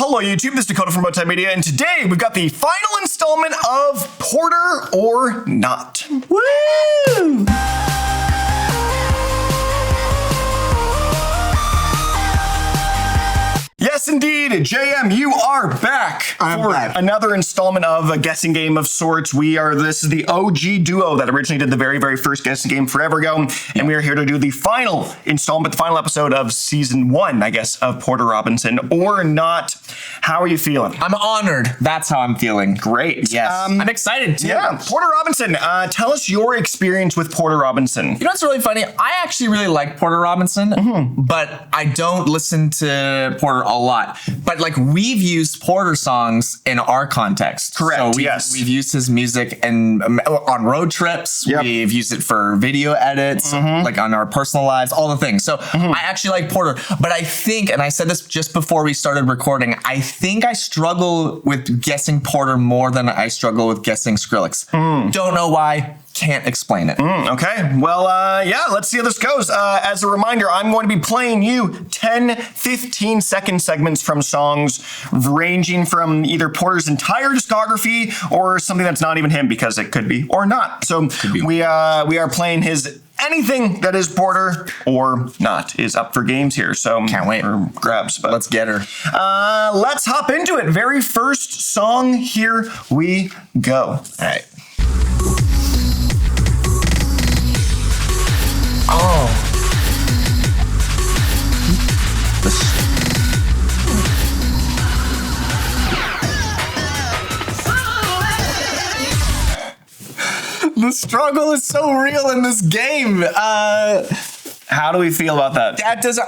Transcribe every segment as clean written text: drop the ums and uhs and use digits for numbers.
Hello YouTube, this is Dakota from Bowtied Media, and today we've got the final installment of Porter or Not. Woo! Yes, indeed, JM, you are back for another installment of a guessing game of sorts. This is the OG duo that originally did the very first guessing game forever ago, and we are here to do the final installment, the final episode of season 1, I guess, of Porter Robinson or Not. How are you feeling? I'm honored. That's how I'm feeling. Great. Yes. I'm excited too. Yeah, Porter Robinson, tell us your experience with Porter Robinson. You know what's really funny? I actually really like Porter Robinson, but I don't listen to Porter a lot. But like we've used Porter songs in our context. Correct. So we've used his music and on road trips. Yep. We've used it for video edits, like on our personal lives, all the things. So I actually like Porter, but I think, and I said this just before we started recording, I think I struggle with guessing Porter more than I struggle with guessing Skrillex. Don't know why. Can't explain it. Okay, well, yeah, let's see how this goes. As a reminder, I'm going to be playing you 10, 15-second segments from songs ranging from either Porter's entire discography or something that's not even him, because it could be or not. So we are playing his anything that is Porter or not is up for games here. So can't wait for grabs. But let's get her. Let's hop into it. Very first song, here we go. All right. Oh. The struggle is so real in this game. How do we feel about that?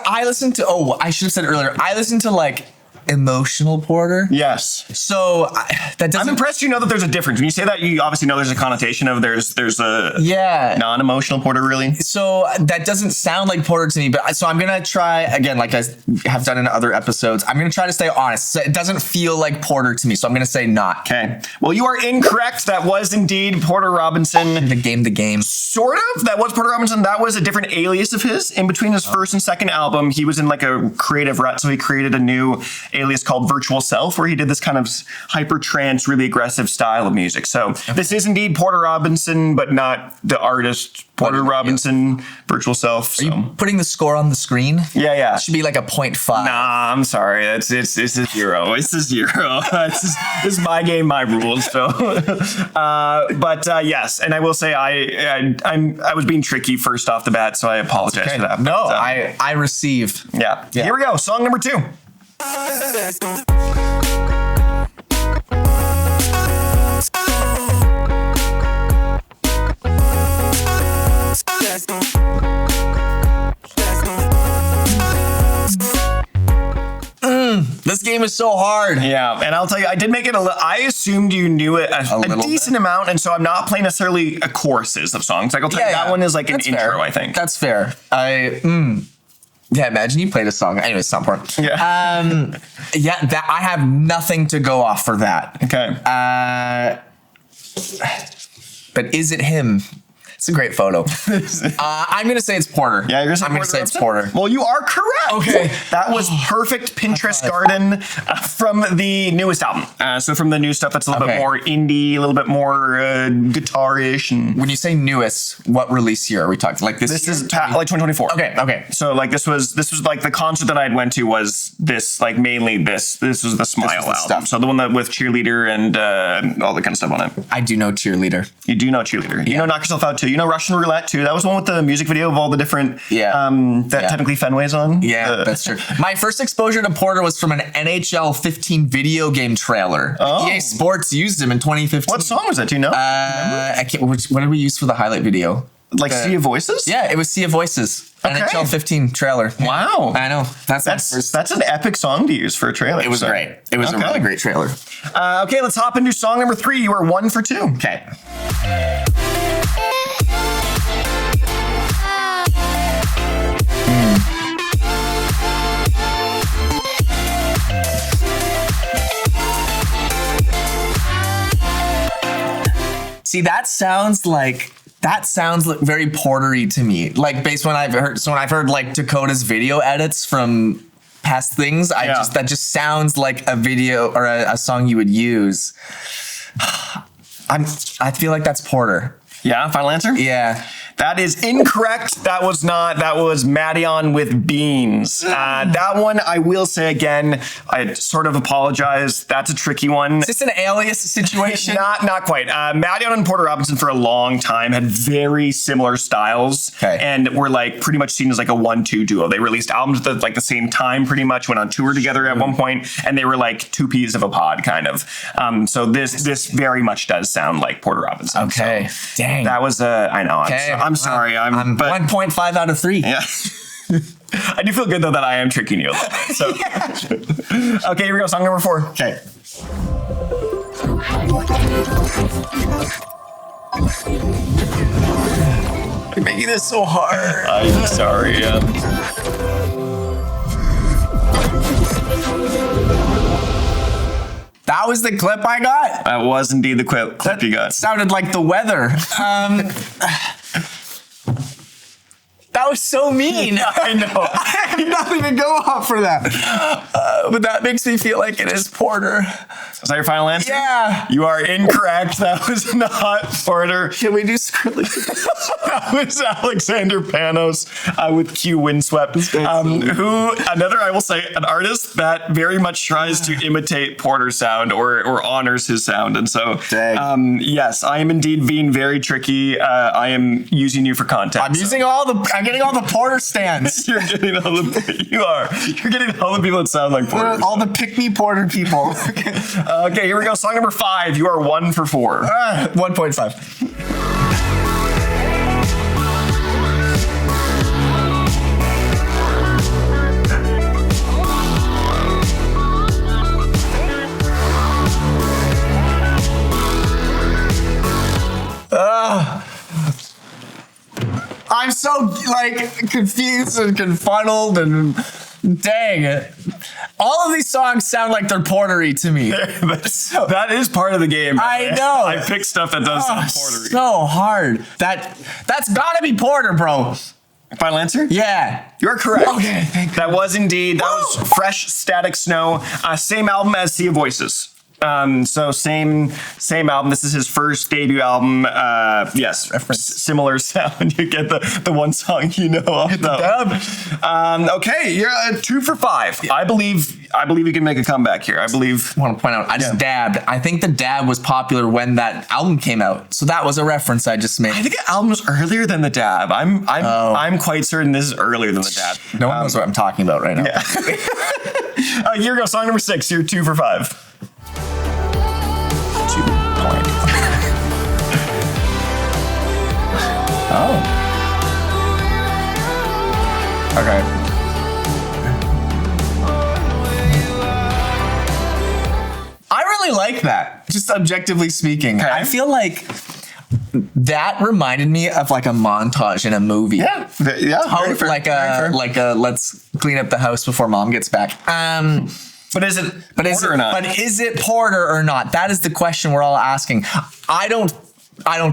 I listen to, I should have said earlier, I listen to like emotional Porter. Yes. So that doesn't. I'm impressed you know that there's a difference. When you say that, you obviously know there's a connotation of there's a non-emotional Porter, really. So that doesn't sound like Porter to me, but so I'm gonna try again, like I have done in other episodes. I'm gonna try to stay honest. So it doesn't feel like Porter to me, so I'm gonna say not. Okay. Well, you are incorrect. That was indeed Porter Robinson. The game. Sort of. That was Porter Robinson. That was a different alias of his. In between his first and second album, he was in like a creative rut, so he created a new alias called Virtual Self, where he did this kind of hyper trance, really aggressive style of music. So this is indeed Porter Robinson, but not the artist Porter Robinson, Virtual Self. So. Are you putting the score on the screen? Yeah. It should be like a 0.5. Nah, I'm sorry. It's a 0. It's a 0. This is my game, my rules. So, but yes, and I will say I was being tricky first off the bat, so I apologize for that. No, I receive. Yeah. Here we go. Song number 2. This game is so hard. Yeah, and I'll tell you, I did make it I assumed you knew it a decent amount, and so I'm not playing necessarily choruses of songs. Like I'll tell you, that one is like an intro, I think. That's fair. Yeah, imagine you played a song. Anyway, it's not important. Yeah. That I have nothing to go off for that. Okay. But is it him? It's a great photo. I'm going to say it's Porter. Yeah, you're I'm going to say it's Porter. Well, you are correct. Okay. That was perfect Pinterest garden from the newest album. So from the new stuff that's a little bit more indie, a little bit more guitar-ish. And when you say newest, what release year are we talking? Like this is like 2024. Okay. So like this was like the concert that I had went to was this, like mainly this was the Smile album. Stuff. So the one that with Cheerleader and all the kind of stuff on it. I do know Cheerleader. You do know Cheerleader. You know Knock Yourself Out too. You know Russian Roulette too. That was the one with the music video of all the different technically Fenway's on. Yeah, that's true. My first exposure to Porter was from an NHL 15 video game trailer. EA Sports used him in 2015. What song was that? Do you know? I can't. What did we use for the highlight video? Like Sea of Voices? Yeah, it was Sea of Voices. NHL 15 trailer. Wow. I know. That's an epic song to use for a trailer. It was great. It was a really great trailer. Okay, let's hop into song number 3. You are 1 for 2. Okay. See, that sounds very Portery to me. Like based when I've heard like Dakota's video edits from past things. That just sounds like a video or a song you would use. I feel like that's Porter. Yeah, final answer? Yeah. That is incorrect. That was Madion with Beans. That one, I will say again, I sort of apologize. That's a tricky one. Is this an alias situation? Not quite. Madion and Porter Robinson for a long time had very similar styles, and were like pretty much seen as like a 1-2 duo. They released albums at like the same time, pretty much went on tour together at one point, and they were like two peas of a pod, kind of. So this very much does sound like Porter Robinson. Okay, so dang. That was I know. Okay. I'm sorry. I'm 1.5 out of 3. Yeah. I do feel good though that I am tricking you a little bit. So. Okay, here we go. Song number 4. Okay. You're making this so hard. I'm sorry. That was the clip I got? That was indeed the clip you got. Sounded like the weather. That was so mean. I know. I have nothing to go off for that. But that makes me feel like it is Porter. Is that your final answer? Yeah. You are incorrect. That was not Porter. Can we do Skrillex? That was Alexander Panos with Q Windswept. Who, I will say, an artist that very much tries to imitate Porter's sound or honors his sound. And so, yes, I am indeed being very tricky. I am using you for context. I'm getting all the Porter stands. You're getting all the people that sound like Porter. All the pick-me Porter people. Okay, here we go. Song number 5. You are 1 for 4. 1.5. I'm so confused and confuddled and dang it. All of these songs sound like they're Portery to me. That is part of the game. I know. I picked stuff that does sound Portery. So hard. That's gotta be Porter, bro. Final answer? Yeah. You're correct. Okay, thank you. That was indeed. That was Fresh Static Snow. Same album as Sea of Voices. So same album. This is his first debut album. Yes, similar sound. You get the one song you know off the okay, you're 2 for 5. I believe you can make a comeback here. I want to point out, I just dabbed. I think the dab was popular when that album came out. So that was a reference I just made. I think the album was earlier than the dab. I'm quite certain this is earlier than the dab. No one knows what I'm talking about right now. Yeah. Here we go. Song number 6. You're 2 for 5. Oh. Okay. I really like that, just objectively speaking. Okay. I feel like that reminded me of like a montage in a movie. Yeah. Like a let's clean up the house before mom gets back. But is it Porter or not? But is it Porter or not? That is the question we're all asking. I don't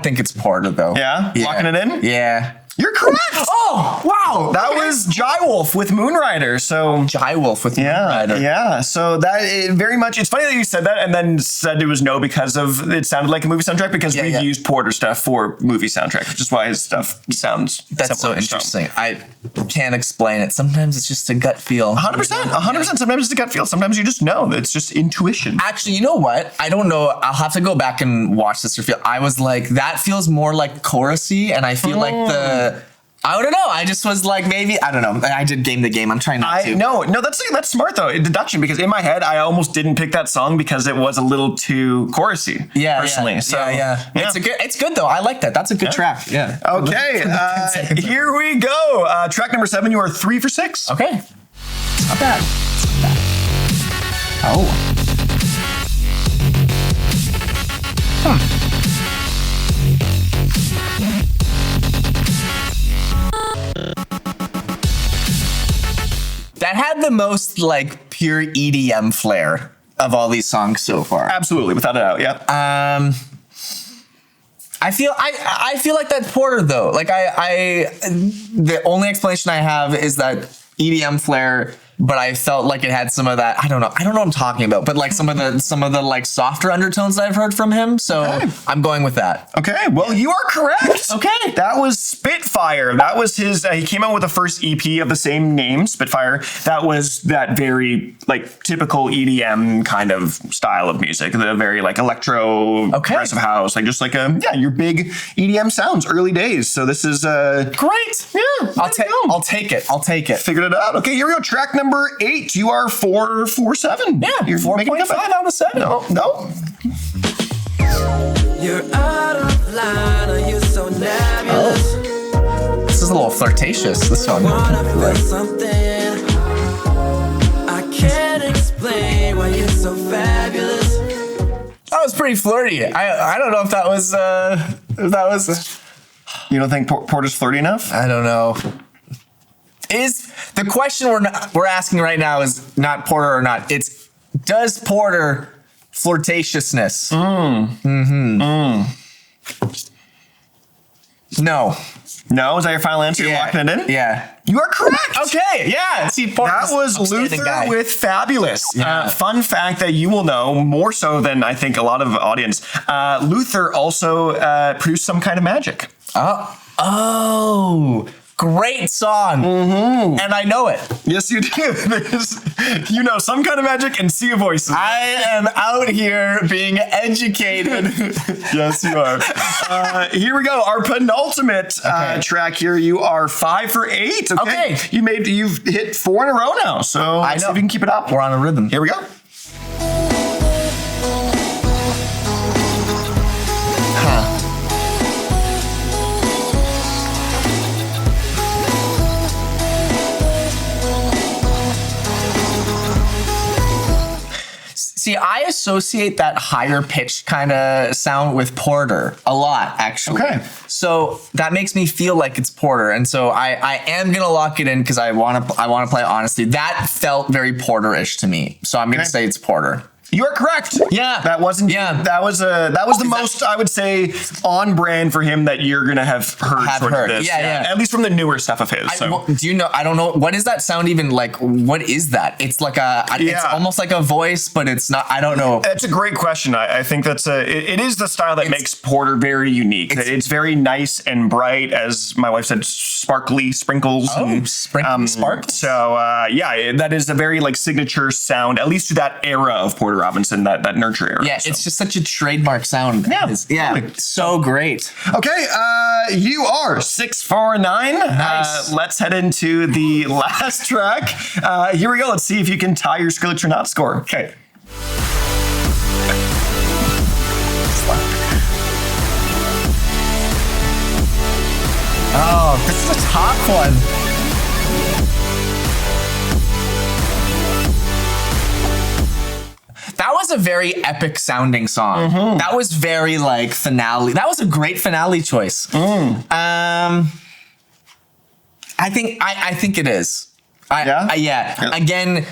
think it's Porter though. Yeah? Locking it in? Yeah. You're correct. Oh, wow. That was Jywolf with Moonrider. So Jywolf with Moonrider. Yeah. So that very much. It's funny that you said that and then said it was no because of it sounded like a movie soundtrack because we've used Porter stuff for movie soundtrack, which is why his stuff sounds. That's so interesting. I can't explain it. Sometimes it's just a gut feel. 100%. 100%. Sometimes it's a gut feel. Sometimes you just know. It's just intuition. Actually, you know what? I don't know. I'll have to go back and watch this or feel. I was like, that feels more like chorusy, and I feel like I don't know. I just was like, maybe, I don't know. I did game the game. I'm trying not to. No, that's smart though. Deduction, because in my head, I almost didn't pick that song because it was a little too chorusy. Yeah, personally. Yeah, so yeah. It's good though. I like that. That's a good track. Yeah. Okay. Here we go. Track number 7. You are 3 for 6. Okay. Not bad. Oh. That had the most like pure EDM flair of all these songs so far. Absolutely, without a doubt. Yeah. I feel like that's Porter though. Like the only explanation I have is that EDM flair but I felt like it had some of that. I don't know what I'm talking about, but like some of the like softer undertones that I've heard from him. So I'm going with that. Okay, well, you are correct. Okay. That was Spitfire. That was his, he came out with the first EP of the same name, Spitfire. That was that very, like, typical EDM kind of style of music. The very, like, electro, progressive house. Like, just like, your big EDM sounds, early days. So this is, great. Yeah, I'll take it. Figured it out. Okay, here we go. Track number 8. You are 4.47. Yeah, you're 4.5 out of 7. No. You're out of line, are you so nebulous? This is a little flirtatious, this song. Wanna feel something I can't explain why you're so fabulous. That was pretty flirty. I don't know if that was You don't think Porter's flirty enough? I don't know. Is the question we're asking right now is not Porter or not. It's does Porter flirtatiousness? No, is that your final answer? You're locking it in? Yeah. You are correct. Okay, yeah. See, That was Luther with Fabulous. Fun fact that you will know more so than I think a lot of audience. Luther also produced Some Kind of Magic. Oh, great song. And I know it. Yes, you do. You know Some Kind of Magic and Sea of Voices. I am out here being educated. Yes, you are. Here we go. Our penultimate track here. You are 5 for 8. Okay. You've hit 4 in a row now. So I know. See if you can keep it up. We're on a rhythm. Here we go. See, I associate that higher pitched kind of sound with Porter a lot, actually. Okay. So that makes me feel like it's Porter, and so I am gonna lock it in because I want to play honestly. That felt very Porter-ish to me, so I'm gonna say it's Porter. You are correct. Yeah. That wasn't. Yeah. That was the most I would say on brand for him that you're gonna have heard. This. Yeah. At least from the newer stuff of his. Do you know? I don't know. What is that sound even like? What is that? It's like it's almost like a voice, but it's not. I don't know. That's a great question. I think that's it is the style that makes Porter very unique. It's very nice and bright, as my wife said, sparkly sprinkles. Sparkles. So that is a very like signature sound, at least to that era of Porter Robinson, that nurture era. Yeah, it's just such a trademark sound. Yeah. So great. Okay, you are 6 for 9. Nice. Let's head into the last track. Here we go. Let's see if you can tie your Skrillex or not score. Okay. Oh, this is a top one. That was a very epic sounding song. That was very like finale. That was a great finale choice. I think it is. Yeah. Again,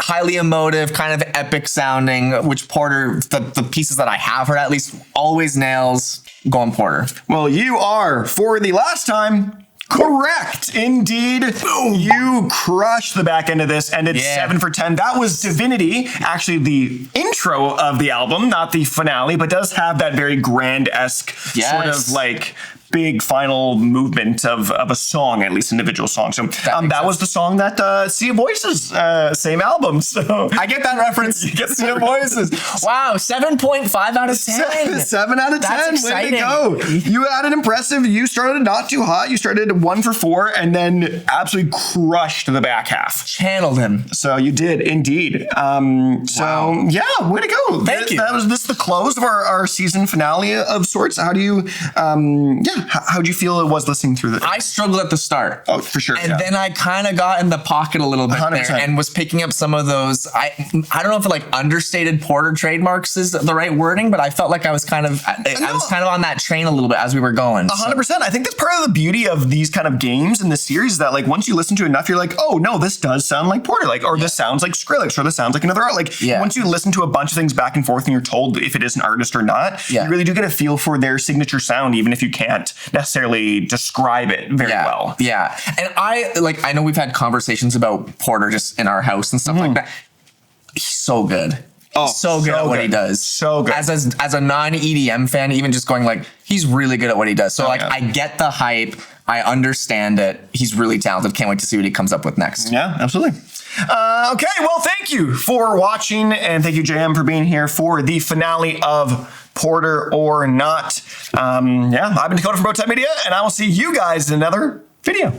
highly emotive, kind of epic sounding, which Porter, the pieces that I have heard at least, always nails. Going Porter. Well, you are, for the last time, correct. Indeed. Boom. You crushed the back end of this, and it's 7 for 10. That was Divinity, actually the intro of the album, not the finale, but does have that very grand-esque sort of like big final movement of a song, at least individual song. So that was the song that Sea of Voices, same album. So I get that reference. You get Sea of Voices. Wow, 7.5 out of 10. 7 out of 10. That's exciting. Way to go. You had an impressive. You started not too hot. You started 1 for 4 and then absolutely crushed the back half. Channeled him. So you did indeed. So yeah, way to go. Thank you. That was the close of our season finale of sorts. How do you, how'd you feel it was listening through this? I struggled at the start. Oh, for sure. And then I kind of got in the pocket a little bit 100%. there and was picking up some of those. I don't know if like understated Porter trademarks is the right wording, but I felt like I was kind of on that train a little bit as we were going. 100%. I think that's part of the beauty of these kind of games in this series, is that like once you listen to enough, you're like, oh no, this does sound like Porter, like, or this sounds like Skrillex, or this sounds like another art. Like once you listen to a bunch of things back and forth and you're told if it is an artist or not, you really do get a feel for their signature sound, even if you can't can't necessarily describe it very well. Yeah. And I know we've had conversations about Porter just in our house and stuff like that. He's so good. So good at what he does. So good. As a non-EDM fan, even just going like, he's really good at what he does. So I get the hype. I understand it. He's really talented. Can't wait to see what he comes up with next. Yeah, absolutely. Okay, well, thank you for watching, and thank you, JM, for being here for the finale of Porter or Not. I've been Dakota from Bowtied Media, and I will see you guys in another video.